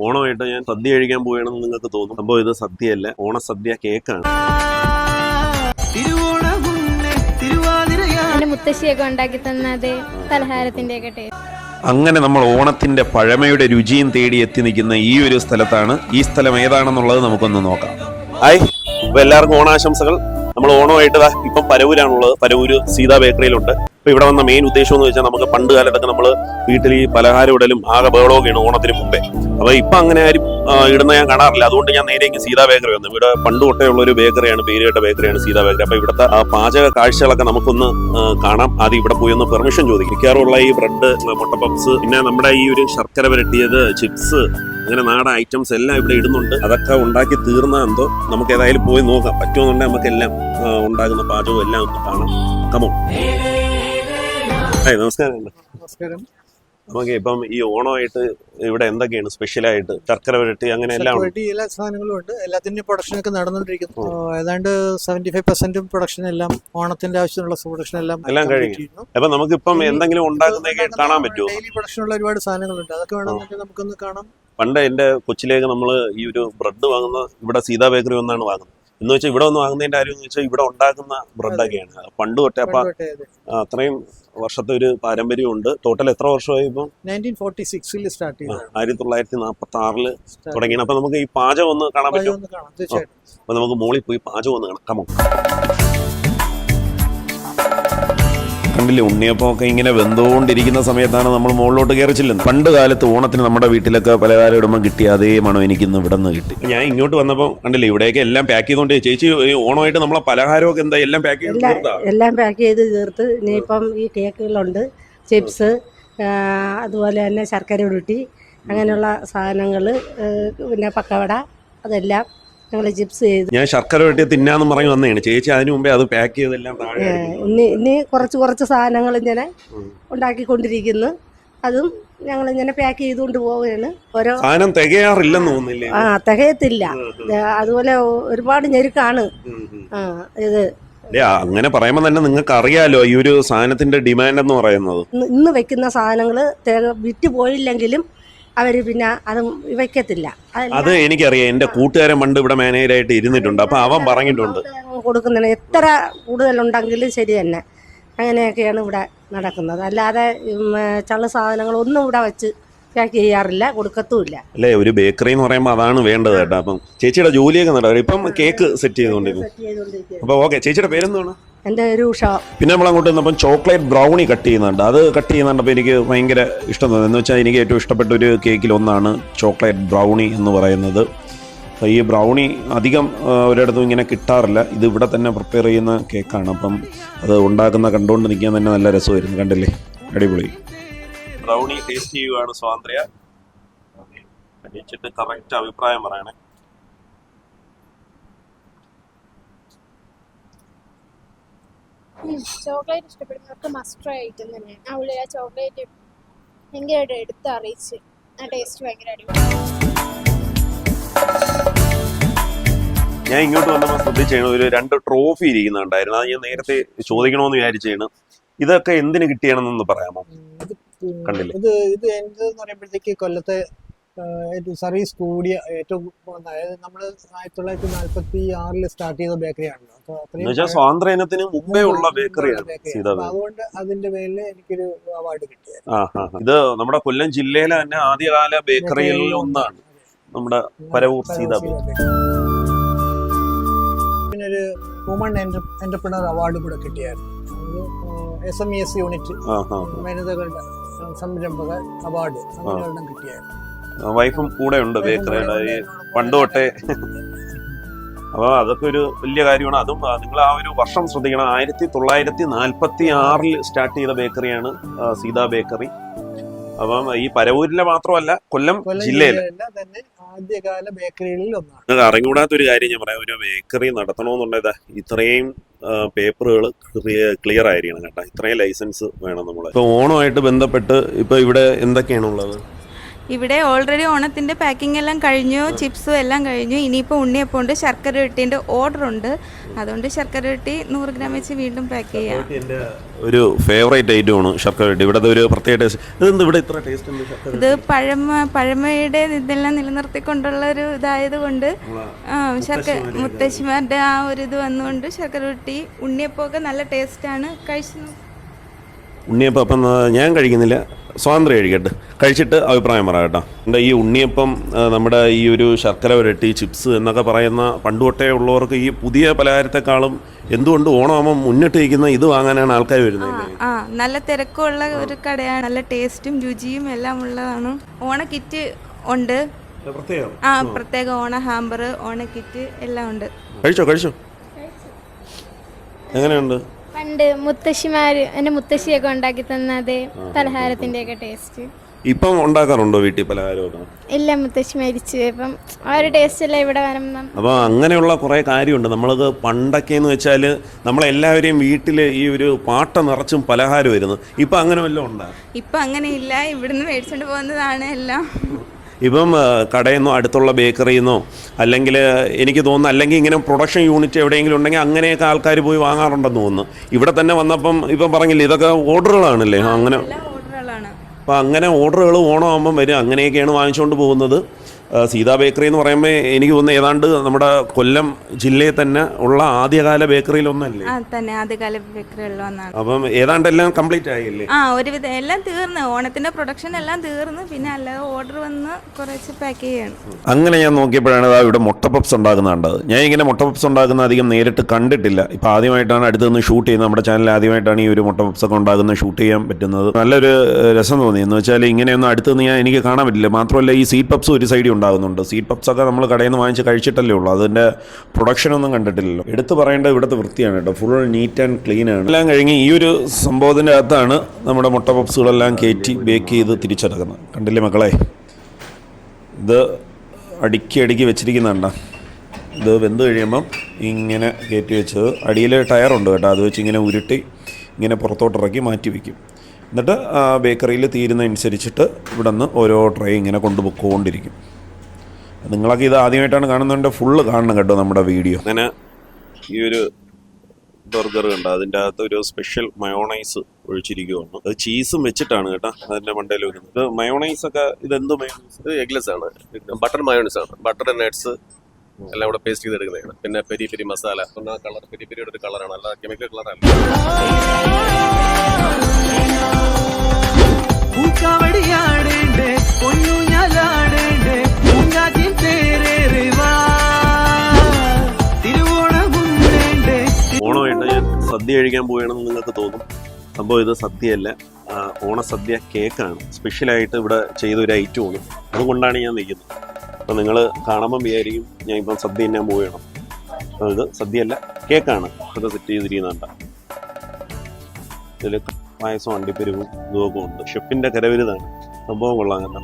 ഓണമായിട്ട് ഞാൻ സദ്യ കഴിക്കാൻ പോവുകയാണെന്ന് നിങ്ങൾക്ക് തോന്നും. സംഭവം ഇത് സദ്യയല്ല, ഓണസദ്യ കേക്കാണ്. എന്റെ മുത്തശ്ശിയൊക്കെ ഉണ്ടാക്കി തന്നത് പലഹാരത്തിന്റെ ഒക്കെ ടേസ്റ്റ്. അങ്ങനെ നമ്മൾ ഓണത്തിന്റെ പഴമയുടെ രുചിയും തേടി എത്തി നിൽക്കുന്ന ഈ ഒരു സ്ഥലത്താണ്. ഈ സ്ഥലം ഏതാണെന്നുള്ളത് നമുക്കൊന്ന് നോക്കാം. ഹായ്, അപ്പൊ എല്ലാവർക്കും ഓണാശംസകൾ. നമ്മൾ ഓണമായിട്ട് ഇപ്പം പരവൂരാണുള്ളത്. പരവൂര് സീതാ ബേക്കറിയിലുണ്ട്. ഇപ്പൊ ഇവിടെ വന്ന മെയിൻ ഉദ്ദേശം എന്ന് വെച്ചാൽ നമുക്ക് പണ്ട് കാലത്തൊക്കെ നമ്മൾ വീട്ടിൽ ഈ പലഹാരം ഇടലും ആകെ ബഹളമൊക്കെയാണ് ഓണത്തിന് മുമ്പേ. അപ്പൊ ഇപ്പൊ അങ്ങനെ ആരും ഇടുന്ന ഞാൻ കാണാറില്ല. അതുകൊണ്ട് ഞാൻ നേരെ സീതാ ബേക്കറി വന്നു. ഇവിടെ പണ്ട് തൊട്ടേ ഉള്ള ഒരു ബേക്കറിയാണ്, പേരുകേട്ട ബേക്കറിയാണ് സീതാ ബേക്കറി. അപ്പൊ ഇവിടുത്തെ പാചക കാഴ്ചകളൊക്കെ നമുക്കൊന്ന് കാണാം. ആദ്യം ഇവിടെ പോയി ഒന്ന് പെർമിഷൻ ചോദിക്കും. മിക്കാറുള്ള ഈ ബ്രെഡ്, മുട്ട പപ്സ്, പിന്നെ നമ്മുടെ ഈ ഒരു ശർക്കര വരട്ടിയത്, ചിപ്സ്, അങ്ങനെ നാടൻ ഐറ്റംസ് എല്ലാം ഇവിടെ ഇടുന്നുണ്ട്. അതൊക്കെ ഉണ്ടാക്കി തീർന്ന എന്തോ നമുക്ക് ഏതായാലും പോയി നോക്കാം. പറ്റുമെന്നുണ്ടെങ്കിൽ നമുക്കെല്ലാം ഉണ്ടാകുന്ന പാചകവും എല്ലാം ഒന്ന് കാണാം. കമോ. നമസ്കാരം. നമസ്കാരം. നമുക്ക് ഇപ്പം ഈ ഓണമായിട്ട് ഇവിടെ എന്തൊക്കെയാണ് സ്പെഷ്യലായിട്ട്? ശർക്കര വരട്ടി അങ്ങനെ എല്ലാം എല്ലാ സാധനങ്ങളും ഉണ്ട്. എല്ലാത്തിന്റെയും പ്രൊഡക്ഷൻ ഒക്കെ നടന്നുകൊണ്ടിരിക്കുന്നു. ഏതാണ്ട് 75% പ്രൊഡക്ഷൻ എല്ലാം ഓണത്തിന്റെ ആവശ്യമുള്ള പ്രൊഡക്ഷൻ എല്ലാം കഴിഞ്ഞു. അപ്പൊ നമുക്കിപ്പം എന്തെങ്കിലും ഉണ്ടാക്കുന്നതൊക്കെ കാണാൻ പറ്റുമോ? ഡെയിലി പ്രൊഡക്ഷനുള്ള ഒരുപാട് സാധനങ്ങളുണ്ട്. അതൊക്കെ വേണമെന്നുണ്ടെങ്കിൽ നമുക്കൊന്ന് കാണാം. പണ്ട് എന്റെ കൊച്ചിലേക്ക് നമ്മൾ ഈ ഒരു ബ്രെഡ് വാങ്ങുന്ന ഇവിടെ സീതാ ബേക്കറി ഒന്നാണ് വാങ്ങുന്നത്. എന്ന് വെച്ചാൽ ഇവിടെ ഒന്ന് വാങ്ങുന്നതിന്റെ കാര്യം എന്ന് വെച്ചാൽ ഇവിടെ ഉണ്ടാക്കുന്ന ബ്രെഡൊക്കെയാണ് പണ്ട് തൊട്ടേ. അപ്പൊ അത്രയും വർഷത്തെ ഒരു പാരമ്പര്യമുണ്ട്. ടോട്ടൽ എത്ര വർഷമായി ഇപ്പം? 1946 സ്റ്റാർട്ട് ചെയ്തത്. 1946 തുടങ്ങിയാണ്. അപ്പൊ നമുക്ക് ഈ പാചകം ഒന്ന് കാണാൻ പറ്റും. അപ്പൊ നമുക്ക് മോളിൽ പോയി പാചകം ഒന്ന് കാണാം. കമോ. കണ്ടില്ലേ, ഉണ്ണിയപ്പമൊക്കെ ഇങ്ങനെ വെന്തുകൊണ്ടിരിക്കുന്ന സമയത്താണ് നമ്മൾ മുകളിലോട്ട് കയറി ചെല്ലുന്നത്. പണ്ട് കാലത്ത് ഓണത്തിന് നമ്മുടെ വീട്ടിലൊക്കെ പലഹാരം ഇടുമ്പോൾ കിട്ടിയ അതേ മണം എനിക്കിന്ന് ഇവിടെ നിന്ന് കിട്ടി. ഞാൻ ഇങ്ങോട്ട് വന്നപ്പോൾ കണ്ടില്ലേ, ഇവിടെയൊക്കെ എല്ലാം പാക്ക് ചെയ്തുകൊണ്ട്. ചേച്ചി, ഓണമായിട്ട് നമ്മളെ പലഹാരമൊക്കെ എന്താ എല്ലാം പാക്ക് ചെയ്ത് തീർത്ത് ഇനിയിപ്പം ഈ കേക്കുകളുണ്ട്, ചിപ്സ്, അതുപോലെ തന്നെ ശർക്കര ഉരുട്ടി, അങ്ങനെയുള്ള സാധനങ്ങൾ, പിന്നെ പക്കവട, അതെല്ലാം ഞങ്ങൾ ചിപ്സ് ചെയ്ത്. ഞാൻ ശർക്കര വെട്ടി തിന്നാന്ന് പറഞ്ഞ് വന്നതാണ് ചേച്ചി. അതിന് മുമ്പേ അത് പാക്ക് ചെയ്തെല്ലാം ഇനി കുറച്ച് സാധനങ്ങൾ ഇങ്ങനെ ഉണ്ടാക്കിക്കൊണ്ടിരിക്കുന്നു. അതും ഞങ്ങളിങ്ങനെ പാക്ക് ചെയ്തുകൊണ്ട് പോവുകയാണ്. ഓരോ സാധനം തികയാറില്ലെന്ന് തോന്നുന്നില്ലേ? തികയത്തില്ല. അതുപോലെ ഒരുപാട് ഞെരുക്കാണ് ഇത്. അങ്ങനെ പറയുമ്പോൾ തന്നെ നിങ്ങൾക്ക് അറിയാലോ ഈ ഒരു സാധനത്തിന്റെ ഡിമാൻഡ് എന്ന് പറയുന്നത്. ഇന്ന് വെക്കുന്ന സാധനങ്ങൾ വിറ്റ് പോയില്ലെങ്കിലും അവര് പിന്നെ അത് വെക്കത്തില്ല. അത് എനിക്കറിയാം. എന്റെ കൂട്ടുകാരൻ പണ്ട് ഇവിടെ മാനേജറായിട്ട് ഇരുന്നിട്ടുണ്ട്. അപ്പൊ അവൻ പറഞ്ഞിട്ടുണ്ട് കൊടുക്കുന്നതിന് എത്ര കൂടുതലുണ്ടെങ്കിലും ശരി തന്നെ. അങ്ങനെയൊക്കെയാണ് ഇവിടെ നടക്കുന്നത്. അല്ലാതെ ചള്ളു സാധനങ്ങളൊന്നും ഇവിടെ വെച്ച് പാക്ക് ചെയ്യാറില്ല, കൊടുക്കത്തുമില്ല. അല്ലേ, ഒരു ബേക്കറി എന്ന് പറയുമ്പോൾ അതാണ് വേണ്ടത് കേട്ടോ. അപ്പം ചേച്ചിയുടെ ജോലിയൊക്കെ നടക്കും. ഇപ്പം കേക്ക് സെറ്റ് ചെയ്തുകൊണ്ടിരിക്കും. അപ്പൊ ഓക്കെ, ചേച്ചിയുടെ പേരെന്താണ്? എൻ്റെ ഒരു ഉഷ. പിന്നെ നമ്മൾ അങ്ങോട്ട് വന്നപ്പം ചോക്ലേറ്റ് ബ്രൗണി കട്ട് ചെയ്യുന്നുണ്ട്. അത് കട്ട് ചെയ്യുന്നുണ്ടപ്പോൾ എനിക്ക് ഭയങ്കര ഇഷ്ടം തോന്നുന്നു. എന്ന് വെച്ചാൽ എനിക്ക് ഏറ്റവും ഇഷ്ടപ്പെട്ട ഒരു കേക്കിൽ ഒന്നാണ് ചോക്ലേറ്റ് ബ്രൗണി എന്ന് പറയുന്നത്. ഈ ബ്രൗണി അധികം ഒരിടത്തും ഇങ്ങനെ കിട്ടാറില്ല. ഇത് ഇവിടെ തന്നെ പ്രിപ്പയർ ചെയ്യുന്ന കേക്കാണ്. അപ്പം അത് ഉണ്ടാക്കുന്ന കണ്ടുകൊണ്ട് നിൽക്കാൻ തന്നെ നല്ല രസമായിരുന്നു. കണ്ടില്ലേ, അടിപൊളി. ബ്രൗണി ടേസ്റ്റ് ചെയ്യുകയാണ് സ്വാതന്ത്ര്യ. കഴിച്ചിട്ട് കറക്റ്റ് അഭിപ്രായം പറയണേ. ചോക്ലേറ്റ് ഇഷ്ടപ്പെടുന്നവർക്ക് മസ്റ്റ് ട്രൈ ഐറ്റം തന്നെയാണ്. അവിടെ ആ ചോക്ലേറ്റ് ഭയങ്കരമായിട്ട് എടുത്ത് അറിയിച്ച് ആ ടേസ്റ്റ് ഭയങ്കര അടിപൊളി. ഞാൻ ഇങ്ങോട്ട് വന്നപ്പോൾ ശ്രദ്ധിച്ചാണ് ഒരു 2 ട്രോഫി ഇരിക്കുന്നുണ്ടായിരുന്നു. അത് ഞാൻ നേരത്തെ ചോദിക്കണമെന്ന് വിചാരിച്ചാണ്. ഇതൊക്കെ എന്തിനു കിട്ടിയാണെന്നൊന്ന് പറയാമോ? കണ്ടില്ലേ, ഇത് എന്തെന്ന് പറയുമ്പോഴത്തേക്ക് കൊല്ലത്തെ സർവീസ് കൂടിയ ഏറ്റവും, അതായത് നമ്മൾ 1946 സ്റ്റാർട്ട് ചെയ്ത ബേക്കറിയാണല്ലോ. അപ്പൊ സ്വാതന്ത്ര്യത്തിന് മുമ്പേ ഉള്ള ബേക്കറിയാണ്. അതുകൊണ്ട് അതിന്റെ പേരിൽ എനിക്കൊരു അവാർഡ് കിട്ടിയത്. ഇത് നമ്മുടെ കൊല്ലം ജില്ലയിലെ തന്നെ ആദ്യകാല ബേക്കറികളിൽ ഒന്നാണ് നമ്മുടെ പരവൂർ സീതാ ബേക്കറി. പിന്നെ ഒരു വുമൺ എന്റർപ്രണർ അവാർഡ് കൂടെ കിട്ടിയായിരുന്നു. SMES യൂണിറ്റ് വനിതകളുടെ സംരംഭക അവാർഡ് അങ്ങനെ കിട്ടിയായിരുന്നു. വൈഫും കൂടെ ഉണ്ട് ബേക്കറിയുടെ പണ്ട് തൊട്ടേ. അപ്പൊ അതൊക്കെ ഒരു വലിയ കാര്യമാണ്. അതും നിങ്ങൾ ആ ഒരു വർഷം ശ്രദ്ധിക്കണം. 1946 സ്റ്റാർട്ട് ചെയ്ത ബേക്കറിയാണ് സീതാ ബേക്കറി. അപ്പം ഈ പരവൂരിലെ മാത്രമല്ല, കൊല്ലം ജില്ലയിലെ ആദ്യകാല ബേക്കറികളിൽ ഒന്നാണ്. നിങ്ങൾക്ക് അറിഞ്ഞുകൂടാത്തൊരു കാര്യം ഞാൻ പറയാം. ഒരു ബേക്കറി നടത്തണമെന്നുണ്ടെങ്കിൽ ഇത്രയും പേപ്പറുകൾ ക്ലിയർ ആയിരിക്കണം കേട്ടോ. ഇത്രയും ലൈസൻസ് വേണം നമ്മൾ. ഇപ്പൊ ഓണമായിട്ട് ബന്ധപ്പെട്ട് ഇപ്പൊ ഇവിടെ എന്തൊക്കെയാണുള്ളത്? ഇവിടെ ഓൾറെഡി ഓണത്തിൻ്റെ പാക്കിംഗ് എല്ലാം കഴിഞ്ഞു, ചിപ്സും എല്ലാം കഴിഞ്ഞു. ഇനിയിപ്പോൾ ഉണ്ണിയപ്പം ഉണ്ട്, ശർക്കര വരട്ടീൻ്റെ ഓർഡർ ഉണ്ട്. അതുകൊണ്ട് ശർക്കര വരട്ടി 100 ഗ്രാം വെച്ച് വീണ്ടും പാക്ക് ചെയ്യാം. എൻ്റെ ഒരു ഫേവറേറ്റ് ഐറ്റമാണ് ശർക്കര വരട്ടി. ഇവിടുത്തെ ഒരു പ്രത്യേക ടേസ്റ്റ്. ഇതെന്ത് ഇവിടെ ഇത്ര ടേസ്റ്റ് ഉണ്ട്? ഇത് പഴമയുടെ ഇതെല്ലാം നിലനിർത്തിക്കൊണ്ടുള്ള ഒരു ഇതായത് കൊണ്ട് മുത്തശ്ശിമാരുടെ ആ ഒരു ഇത് വന്നുകൊണ്ട് ശർക്കര വരട്ടി ഉണ്ണിയപ്പമൊക്കെ നല്ല ടേസ്റ്റാണ്. കഴിച്ചു ഉണ്ണിയപ്പം അപ്പം ഞാൻ കഴിക്കുന്നില്ല, സ്വാതന്ത്ര്യം കഴിച്ചിട്ട് അഭിപ്രായം പറയാം കേട്ടോ. എൻ്റെ ഈ ഉണ്ണിയപ്പം, നമ്മുടെ ഈ ഒരു ശർക്കര വരട്ടി, ചിപ്സ് എന്നൊക്കെ പറയുന്ന പണ്ട് തൊട്ടേ ഉള്ളവർക്ക് ഈ പുതിയ പലഹാരത്തെക്കാളും എന്തുകൊണ്ട് ഓണമാകുമ്പോൾ മുന്നിട്ട് ഇരിക്കുന്ന ഇത് വാങ്ങാനാണ് ആൾക്കാർ വരുന്നത്. നല്ല തിരക്കുള്ള ഒരു കടയാണ്, നല്ല ടേസ്റ്റും രുചിയും എല്ലാം ഉള്ളതാണ്. ഓണ കിറ്റ് ഉണ്ട്, പ്രത്യേക ഓണ ഹാമ്പർ, ഓണ കിറ്റ് എല്ലാം ഉണ്ട്. കഴിച്ചോ എങ്ങനെയുണ്ട്? പണ്ട് മുത്തശ്ശിമാര് എൻ്റെ മുത്തശ്ശിയൊക്കെ ഉണ്ടാക്കി തന്നത് പലഹാരത്തിന്റെ ഒക്കെ ടേസ്റ്റ് ഇപ്പം ഉണ്ടാക്കാറുണ്ടോ വീട്ടിൽ പലഹാരമൊക്കെ? ഇല്ല, മുത്തശ്ശി മരിച്ചു. ഇപ്പം ആ ഒരു ടേസ്റ്റ് അല്ല ഇവിടെ വരുമ്പം. അപ്പോൾ അങ്ങനെയുള്ള കുറേ കാര്യമുണ്ട്. നമ്മളത് പണ്ടൊക്കെ എന്ന് വെച്ചാൽ നമ്മളെല്ലാവരെയും വീട്ടിൽ ഈ ഒരു പാട്ട നിറച്ചും പലഹാരം വരുന്നു. ഇപ്പം അങ്ങനെ വല്ലതും ഉണ്ടോ? ഇപ്പം അങ്ങനെയില്ല, ഇവിടുന്ന് മേടിച്ചുകൊണ്ട് പോകുന്നതാണ് എല്ലാം. ഇപ്പം കടയിൽ നിന്നോ അടുത്തുള്ള ബേക്കറിയിൽ നിന്നോ അല്ലെങ്കിൽ എനിക്ക് തോന്നുന്നു, അല്ലെങ്കിൽ ഇങ്ങനെ പ്രൊഡക്ഷൻ യൂണിറ്റ് എവിടെയെങ്കിലും ഉണ്ടെങ്കിൽ അങ്ങനെയൊക്കെ ആൾക്കാർ പോയി വാങ്ങാറുണ്ടെന്ന് തോന്നുന്നു. ഇവിടെ തന്നെ വന്നപ്പം ഇപ്പം പറഞ്ഞില്ലേ ഇതൊക്കെ ഓർഡറുകളാണല്ലേ? അങ്ങനെ അപ്പോൾ അങ്ങനെ ഓർഡറുകൾ ഓണമാകുമ്പം വരും. അങ്ങനെയൊക്കെയാണ് വാങ്ങിച്ചുകൊണ്ട് പോകുന്നത്. സീതാ ബേക്കറി എന്ന് പറയുമ്പോൾ എനിക്ക് തോന്നുന്നു ഏതാണ്ട് നമ്മുടെ കൊല്ലം ജില്ലയിൽ തന്നെ ഉള്ള ആദ്യകാല ബേക്കറിയിലൊന്നല്ലേ? തന്നെ ആദ്യകാല ബേക്കറികളിലൊന്നാണ്. അപ്പം ഏതാണ്ട് എല്ലാം കംപ്ലീറ്റ് ആയില്ലേ? ഒരുവിധം എല്ലാം തീർന്ന്, ഓണത്തിന്റെ പ്രൊഡക്ഷൻ എല്ലാം തീർന്ന്. പിന്നെ അല്ലാതെ ഓർഡർ വന്ന് കുറച്ച് പാക്ക് ചെയ്യണം. അങ്ങനെ ഞാൻ നോക്കിയപ്പോഴാണ് ഇവിടെ മുട്ട പപ്സ് ഉണ്ടാക്കുന്ന കണ്ടത്. ഞാൻ ഇങ്ങനെ മുട്ട പപ്സ് ഉണ്ടാക്കുന്ന അധികം നേരിട്ട് കണ്ടിട്ടില്ല. ഇപ്പം ആദ്യമായിട്ടാണ് അടുത്ത് നിന്ന് ഷൂട്ട് ചെയ്യുന്നത്. നമ്മുടെ ചാനലിൽ ആദ്യമായിട്ടാണ് ഈ ഒരു മുട്ട പപ്സ് ഒക്കെ ഉണ്ടാക്കുന്നത് ഷൂട്ട് ചെയ്യാൻ പറ്റുന്നത്. നല്ലൊരു രസം തോന്നി. എന്ന് വെച്ചാൽ ഇങ്ങനെയൊന്നും അടുത്ത് നിന്ന് എനിക്ക് കാണാൻ പറ്റില്ല. മാത്രമല്ല ഈ സീഡ് പപ്സ് ഒരു സൈഡിൽ ഉണ്ടാകുന്നുണ്ട്. സീഡ് പപ്സൊക്കെ നമ്മൾ കടയിൽ നിന്ന് വാങ്ങിച്ച് കഴിച്ചിട്ടല്ലേ ഉള്ളൂ, അതിൻ്റെ പ്രൊഡക്ഷനൊന്നും കണ്ടിട്ടില്ലല്ലോ. എടുത്ത് പറയേണ്ടത് ഇവിടുത്തെ വൃത്തിയാണ് കേട്ടോ. ഫുൾ നീറ്റ് ആൻഡ് ക്ലീൻ ആണ്. എല്ലാം കഴിഞ്ഞ് ഈ ഒരു സംഭവത്തിൻ്റെ അകത്താണ് നമ്മുടെ മുട്ട പപ്സുകളെല്ലാം കയറ്റി ബേക്ക് ചെയ്ത് തിരിച്ചെടുക്കുന്നത്. കണ്ടില്ലേ മക്കളെ? ഇത് അടുക്കി വെച്ചിരിക്കുന്നുണ്ടോ? ഇത് വെന്ത് കഴിയുമ്പം ഇങ്ങനെ കയറ്റി വെച്ചത് അടിയിൽ ടയറുണ്ട് കേട്ടോ, അത് വെച്ച് ഇങ്ങനെ ഉരുട്ടി ഇങ്ങനെ പുറത്തോട്ടിറക്കി മാറ്റി വയ്ക്കും. എന്നിട്ട് ബേക്കറിയിൽ തീരുന്നതനുസരിച്ചിട്ട് ഇവിടെ നിന്ന് ഓരോ ട്രേ ഇങ്ങനെ കൊണ്ടുപോയിക്കൊണ്ടിരിക്കും. നിങ്ങളൊക്കെ ഇത് ആദ്യമായിട്ടാണ് കാണുന്നതിൻ്റെ ഫുള്ള് കാണണം കേട്ടോ നമ്മുടെ വീഡിയോ. അങ്ങനെ ഈ ഒരു ബർഗർ കണ്ടോ, അതിൻ്റെ അകത്ത് ഒരു സ്പെഷ്യൽ മയോണൈസ് ഒഴിച്ചിരിക്കുകയാണ്. അത് ചീസും വെച്ചിട്ടാണ് കേട്ടോ അതിൻ്റെ മണ്ടയിൽ വരുന്നത്. ഇത് മയോണൈസൊക്കെ ഇതെന്ത് മയോണൈസ്? ഇത് എഗ്ലെസ് ആണ്, ബട്ടർ മയോണൈസ് ആണ്. ബട്ടർ നട്ട്സ് എല്ലാം കൂടെ പേസ്റ്റ് ചെയ്തെടുക്കുന്നതാണ്. പിന്നെ പെരി പെരി മസാല, ആ കളർ പെരി പെരിയുടെ ഒരു കളറാണ്, അല്ല കെമിക്കൽ കളറല്ല. ഓണമായിട്ട് ഞാൻ സദ്യ കഴിക്കാൻ പോവുകയാണെന്ന് നിങ്ങൾക്ക് തോന്നും. സംഭവം ഇത് സദ്യയല്ല, ഓണസദ്യ കേക്കാണ്. സ്പെഷ്യലായിട്ട് ഇവിടെ ചെയ്തൊരു ഐറ്റമാണ്. അതുകൊണ്ടാണ് ഞാൻ നിൽക്കുന്നത്. അപ്പോൾ നിങ്ങൾ കാണുമ്പം വിചാരിക്കും ഞാൻ ഇപ്പം സദ്യ തിന്നാൻ പോവുകയാണ്. അപ്പോൾ ഇത് സദ്യയല്ല, കേക്കാണ്. ഇത് സെറ്റ് ചെയ്തിരിക്കുന്നുണ്ട്. ഇതിൽ പായസം അണ്ടിപ്പരിവും ഇതുമൊക്കെ ഉണ്ട്. ഷെഫിൻ്റെ കരവിരുതാണ്. സംഭവം കൊള്ളാം കേട്ടോ.